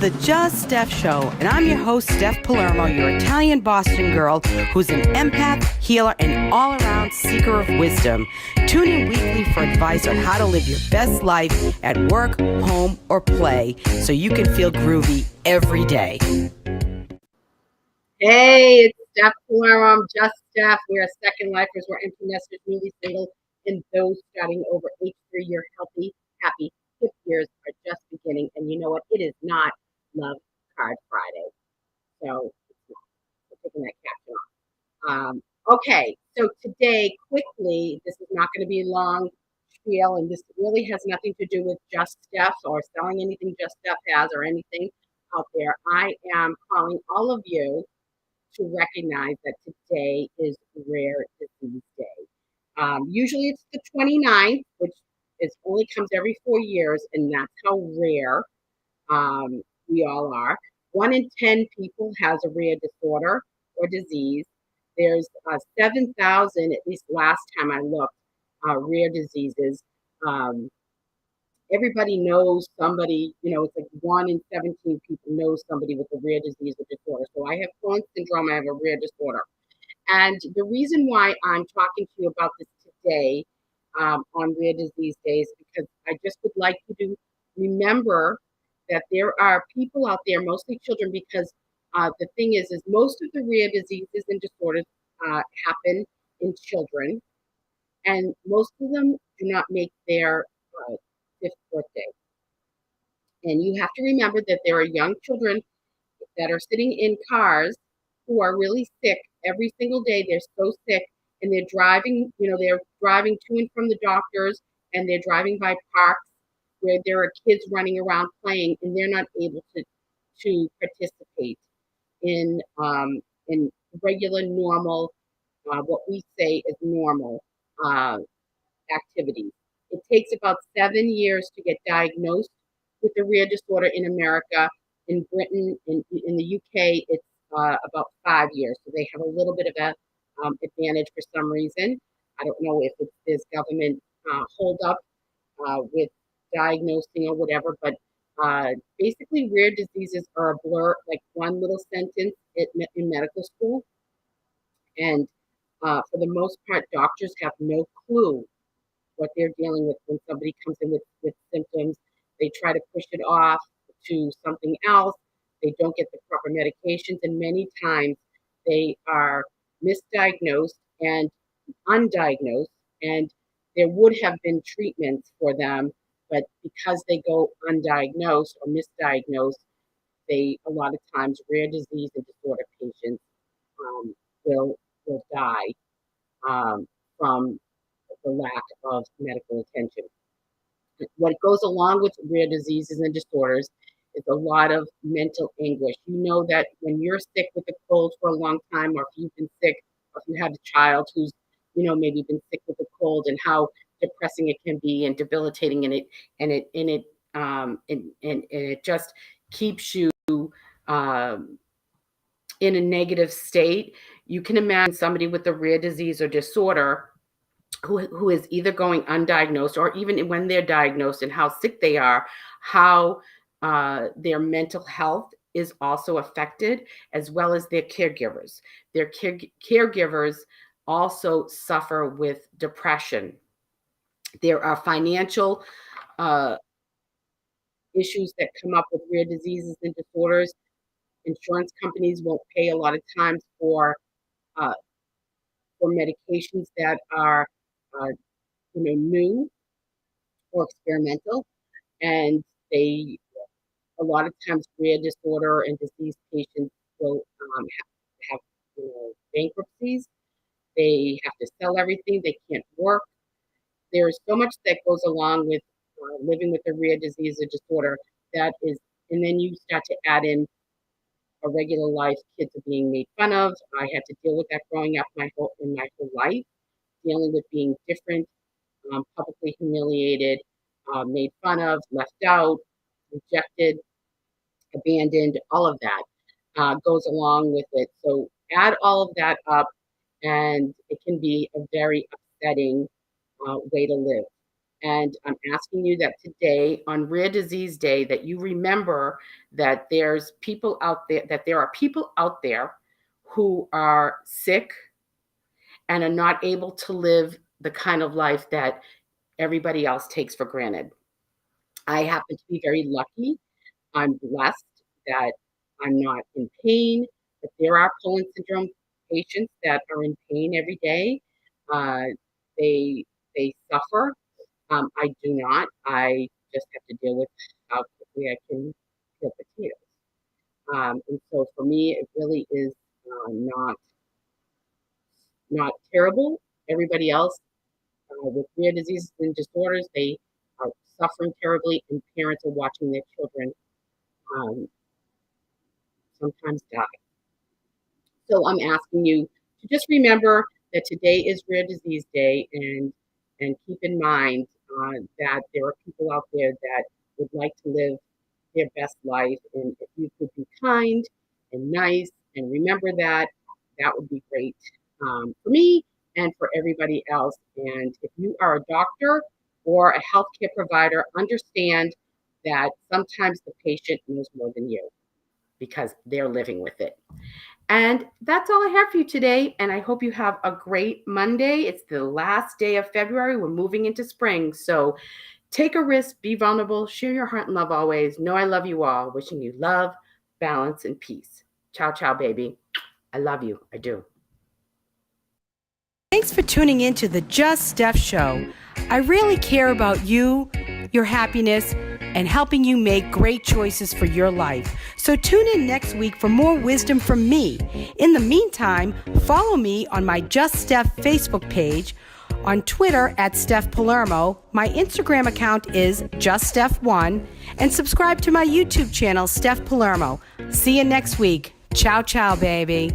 the Just Steph Show, and I'm your host, Steph Palermo, your Italian Boston girl who's an empath, healer, and all-around seeker of wisdom. Tune in weekly for advice on how to live your best life at work, home, or play so you can feel groovy every day. Hey, it's Steph Palermo. I'm Just Steph. We are second lifers. We're empty nesters, newly single, and those starting over 83-year healthy, happy 50 years are just beginning. And you know what? It is not Love Card Friday. So we're taking that caption off. Okay, so today, quickly, this is not going to be a long spiel, and this really has nothing to do with Just Steph or selling anything Just Steph has or anything out there. I am calling all of you to recognize that today is Rare Disease Day. Usually it's the 29th, which only comes every 4 years, and that's how rare we all are. 1 in 10 people has a rare disorder or disease. There's 7,000, at least last time I looked, rare diseases. Everybody knows somebody, it's like 1 in 17 people knows somebody with a rare disease or disorder. So I have Crohn's syndrome, I have a rare disorder. And the reason why I'm talking to you about this today on Rare Disease Day is because I just would like you to remember that there are people out there, mostly children, because the thing is most of the rare diseases and disorders happen in children, and most of them do not make their 5th birthday. And you have to remember that there are young children that are sitting in cars who are really sick every single day. They're so sick, and they're driving, they're driving to and from the doctors, and they're driving by parks where there are kids running around playing, and they're not able to participate in regular, normal, what we say is normal activities. It takes about 7 years to get diagnosed with a rare disorder in America. In Britain, in the UK, it's about 5 years. So they have a little bit of a advantage for some reason. I don't know if it's this government hold up with diagnosing or whatever, but basically rare diseases are a blur, like one little sentence in medical school. And for the most part, doctors have no clue what they're dealing with when somebody comes in with symptoms. They try to push it off to something else. They don't get the proper medications, and many times they are misdiagnosed and undiagnosed, and there would have been treatments for them, but because they go undiagnosed or misdiagnosed, a lot of times rare disease and disorder patients will die from the lack of medical attention. What goes along with rare diseases and disorders is a lot of mental anguish. You know that when you're sick with a cold for a long time, or if you've been sick, or if you have a child who's, maybe been sick with a cold, and how depressing it can be and debilitating, and it just keeps you in a negative state. You can imagine somebody with a rare disease or disorder who is either going undiagnosed, or even when they're diagnosed, and how sick they are, how their mental health is also affected, as well as their caregivers. Their caregivers also suffer with depression. There are financial issues that come up with rare diseases and disorders. Insurance companies won't pay a lot of times for medications that are new or experimental, and a lot of times rare disorder and disease patients will have bankruptcies. They have to sell everything. They can't work. There's so much that goes along with living with a rare disease or disorder and then you start to add in a regular life. Kids are being made fun of. I had to deal with that growing up my whole life, dealing with being different, publicly humiliated, made fun of, left out, rejected, abandoned. All of that goes along with it. So add all of that up, and it can be a very upsetting way to live. And I'm asking you that today, on Rare Disease Day, that you remember that there are people out there who are sick and are not able to live the kind of life that everybody else takes for granted. I happen to be very lucky. I'm blessed that I'm not in pain, but there are Poland syndrome patients that are in pain every day. Uh, they they suffer. I do not. I just have to deal with how quickly I can peel potatoes. And so for me, it really is not terrible. Everybody else with rare diseases and disorders, they are suffering terribly, and parents are watching their children um, sometimes die. So I'm asking you to just remember that today is Rare Disease Day, and keep in mind that there are people out there that would like to live their best life, and if you could be kind and nice and remember that, that would be great for me and for everybody else. And if you are a doctor or a healthcare provider, understand that sometimes the patient knows more than you because they're living with it. And that's all I have for you today. And I hope you have a great Monday. It's the last day of February. We're moving into spring. So take a risk, be vulnerable, share your heart and love always. Know I love you all. Wishing you love, balance, and peace. Ciao, ciao, baby. I love you. I do. Thanks for tuning in to the Just Steph Show. I really care about you, your happiness, and helping you make great choices for your life. So tune in next week for more wisdom from me. In the meantime, follow me on my Just Steph Facebook page, on Twitter at Steph Palermo. My Instagram account is JustSteph1, and subscribe to my YouTube channel, Steph Palermo. See you next week. Ciao, ciao, baby.